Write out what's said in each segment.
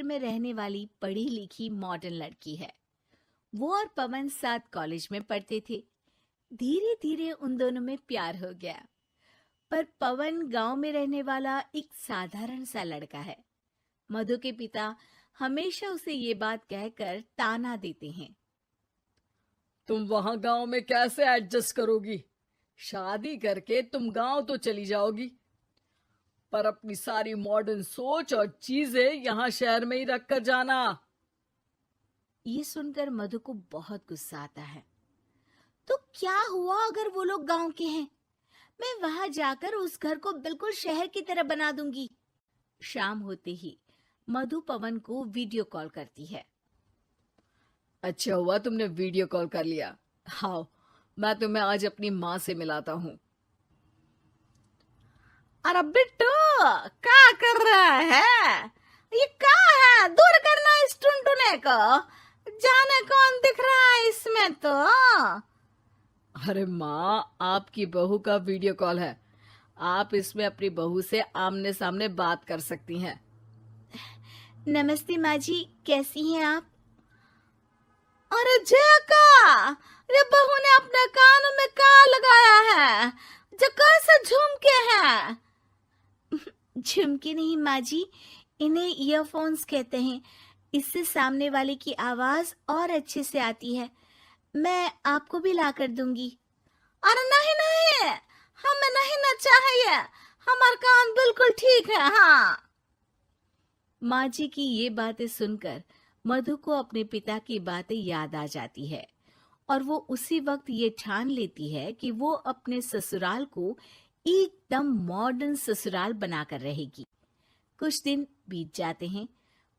में रहने वाली पढ़ी लिखी मॉडर्न लड़की है। वो और पवन साथ कॉलेज में पढ़ते थे। धीरे धीरे उन दोनों में प्यार हो गया। पर पवन गांव में रहने वाला एक साधारण सा लड़का है। मधु के पिता हमेशा उसे ये बात कहकर ताना देते हैं, तुम वहां गांव में कैसे एडजस्ट करोगी? शादी करके तुम गांव तो चली जाओगी, पर अपनी सारी मॉडर्न सोच और चीजें यहाँ शहर में ही रख कर जाना। ये सुनकर मधु को बहुत गुस्सा आता है। तो क्या हुआ अगर वो लोग गांव के हैं? मैं वहां जाकर उस घर को बिल्कुल शहर की तरह बना दूंगी। शाम होते ही मधु पवन को वीडियो कॉल करती है। अच्छा हुआ तुमने वीडियो कॉल कर लिया। आओ, मैं तुम्हें आज अपनी माँ से मिलाता हूँ। अरे बिट्टू, क्या कर रहा है? ये क्या है? दूर करना इस टुनटुने को। जाने कौन दिख रहा है इसमें तो। अरे माँ, आपकी बहू का वीडियो कॉल है। आप इसमें अपनी बहू से आमने सामने बात कर सकती हैं। नमस्ते माँ जी, कैसी हैं आप? अरे जका, ये बहू ने अपने कानों में क्या लगाया है? जो कैसे झुमके हैं? झुमके नहीं माँ जी, इन्हें ईयरफोन्स कहते हैं। इससे सामने वाले की आवाज और अच्छे से आती है। मैं आपको भी ला कर दूंगी। अरे नहीं नहीं, हमें नहीं ना चाहिए। हमारे कान बिल्कुल ठीक है। हाँ। माँ जी की ये बातें सुनकर मधु को अपने पिता की बातें याद आ जाती है और वो उसी वक्त ये ठान लेती है कि वो अपने ससुराल को एकदम मॉडर्न ससुराल बनाकर रहेगी। कुछ दिन बीत जाते हैं।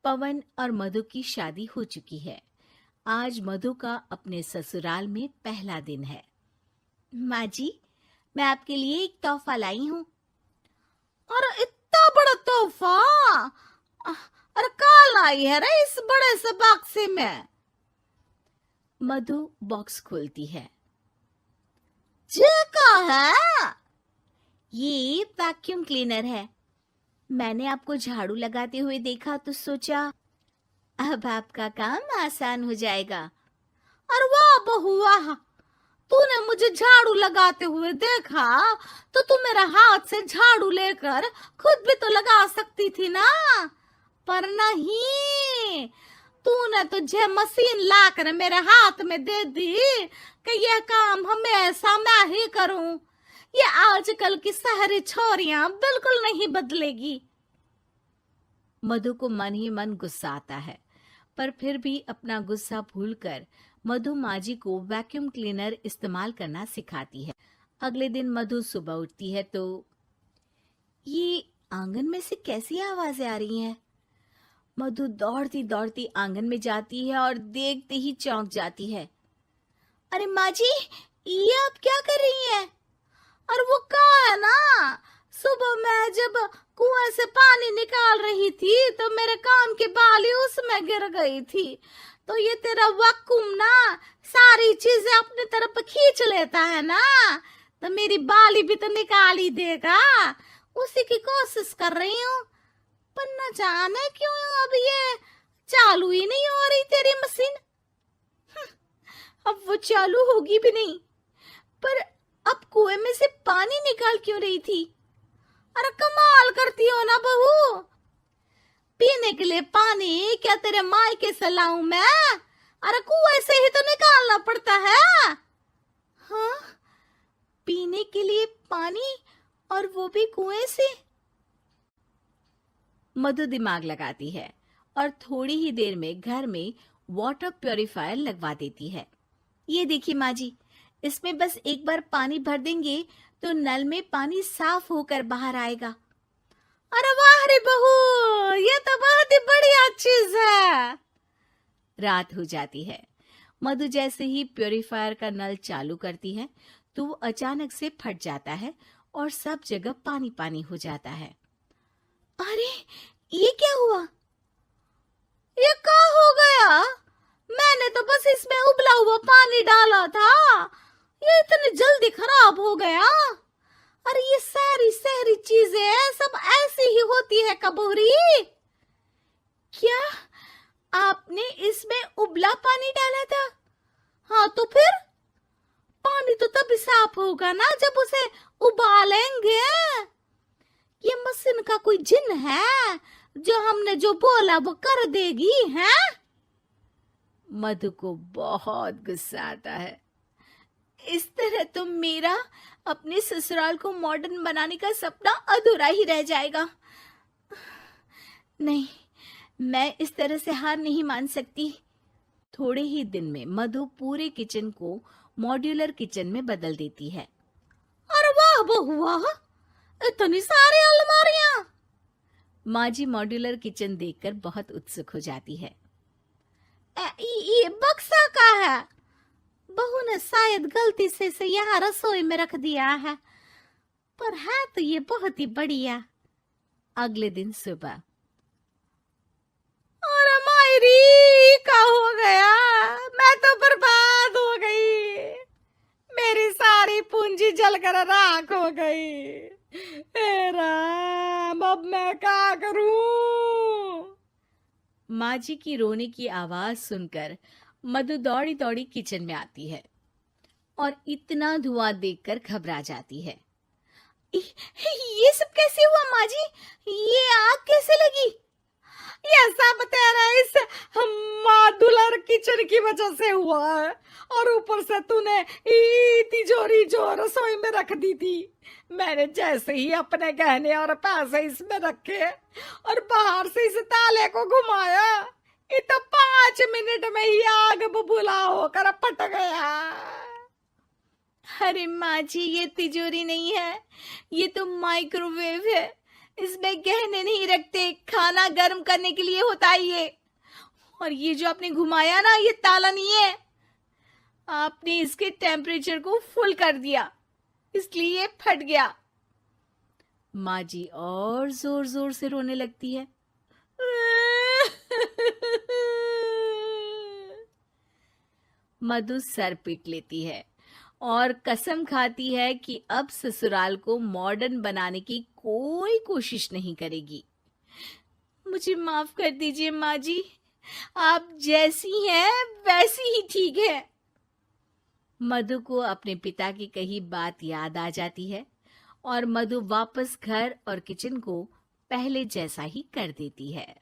पवन और मधु की शादी हो चुकी है। आज मधु का अपने ससुराल में पहला दिन है। माँ जी, मैं आपके लिए एक तोहफा लाई हूँ। और इतना बड़ा तोहफा? अरे क्या लाई है रे इस बड़े से बक्से में? मधु बॉक्स खोलती है। ये क्या है? ये वैक्यूम क्लीनर है। मैंने आपको झाड़ू लगाते हुए देखा तो सोचा अब आपका काम आसान हो जाएगा। अरे वाह बहू वाह, तूने मुझे झाड़ू लगाते हुए देखा तो तू मेरा हाथ से झाड़ू लेकर खुद भी तो लगा सकती थी ना। पर नहीं, तूने तुझे मशीन लाकर मेरे हाथ में दे दी कि यह काम हमेशा मैं ही करूं। ये आजकल की शहरी छोरियां बिल्कुल नहीं बदलेगी। मधु को मन ही मन गुस्सा आता है, पर फिर भी अपना गुस्सा भूलकर मधु माजी को वैक्यूम क्लीनर इस्तेमाल करना सिखाती है। अगले दिन मधु सुबह उठती है तो ये आंगन में से कैसी आवाजें आ रही हैं? मधु दौड़ती दौड़ती आंगन में जाती है और देखते ही चौंक जाती है। अरे माँ जी, ये आप क्या कर रही हैं? और वो कहा है ना, सुबह मैं जब कुएं से पानी निकाल रही थी तो मेरे कान की बाली उसमें गिर गई थी। तो ये तेरा वैक्यूम ना सारी चीजें अपनी तरफ खींच लेता है ना, तो मेरी बाली भी तो निकाल ही देगा। उसी की कोशिश कर रही हूँ, पर न जाने क्यों अब ये चालू ही नहीं हो रही तेरी मशीन। अब वो चालू होगी भी नहीं। पर अब कुएं में से पानी निकाल क्यों रही थी? अरे कमाल करती हो ना बहू। पीने के लिए पानी क्या तेरे मायके से लाऊं मैं? अरे कुएं से ही तो निकालना पड़ता है। हाँ, पीने के लिए पानी, और वो भी कुएं से। मधु दिमाग लगाती है और थोड़ी ही देर में घर में वाटर प्यूरिफायर लगवा देती है। ये देखिए माँ जी, इसमें बस एक बार पानी भर देंगे तो नल में पानी साफ होकर बाहर आएगा। अरे वाह रे बहू, ये तो बहुत ही बढ़िया चीज है। रात हो जाती है। मधु जैसे ही प्यूरिफायर का नल चालू करती है तो वो अचानक से फट जाता है और सब जगह पानी पानी हो जाता है। अरे ये क्या हुआ? ये क्या हो गया? मैंने तो बस इसमें उबला हुआ पानी डाला था, ये इतनी जल्दी खराब हो गया। अरे ये सारी शहरी चीजें सब ऐसी ही होती है कबूरी। क्या आपने इसमें उबला पानी डाला था? हाँ तो फिर पानी तो तभी साफ होगा ना जब उसे उबालेंगे। ये मशीन का कोई जिन है जो हमने जो बोला वो कर देगी है? मधु को बहुत गुस्सा आता है। इस तरह तो मेरा अपने ससुराल को मॉडर्न बनाने का सपना अधूरा ही रह जाएगा। नहीं, मैं इस तरह से हार नहीं मान सकती। थोड़े ही दिन में मधु पूरे किचन को मॉड्यूलर किचन में बदल देती है। अरे वाह बहुआ, इतनी सारी अलमारियां! माँ जी मॉड्यूलर किचन देखकर बहुत उत्सुक हो जाती है। ये बक्सा का है? बहू ने शायद गलती से इसे यहाँ रसोई में रख दिया है, पर है तो ये बहुत ही बढ़िया। अगले दिन सुबह, अरे मायरी क्या हो गया? मैं तो बर्बाद हो गई, मेरी सारी पूंजी जलकर राख हो गई। हे राम, अब मैं क्या करूं? माँ जी की रोने की आवाज सुनकर मधु दौड़ी दौड़ी किचन में आती है और इतना धुआं देखकर घबरा जाती है। ये सब कैसे हुआ माँ जी? ये आग कैसे लगी? ये सब तेरा इस मॉड्यूलर किचन की वजह से हुआ है, और ऊपर से तूने तिजोरी जो रसोई में रख दी थी, मैंने जैसे ही अपने गहने और पैसे इसमें रखे और बाहर से इस ताले को घुमाया, ये तो 5 मिनट में ही आग बबूला होकर फट गया। अरे माँ जी, ये तिजोरी नहीं है, ये तो माइक्रोवेव है। इसमें गहने नहीं रखते, खाना गर्म करने के लिए होता है ये। और ये जो आपने घुमाया ना, ये ताला नहीं है, आपने इसके टेम्परेचर को फुल कर दिया, इसलिए ये फट गया। माँ जी और जोर जोर से रोने लगती है। मधु सर पीट लेती है और कसम खाती है कि अब ससुराल को मॉडर्न बनाने की कोई कोशिश नहीं करेगी। मुझे माफ कर दीजिए माँ जी, आप जैसी हैं वैसी ही ठीक है। मधु को अपने पिता की कही बात याद आ जाती है और मधु वापस घर और किचन को पहले जैसा ही कर देती है।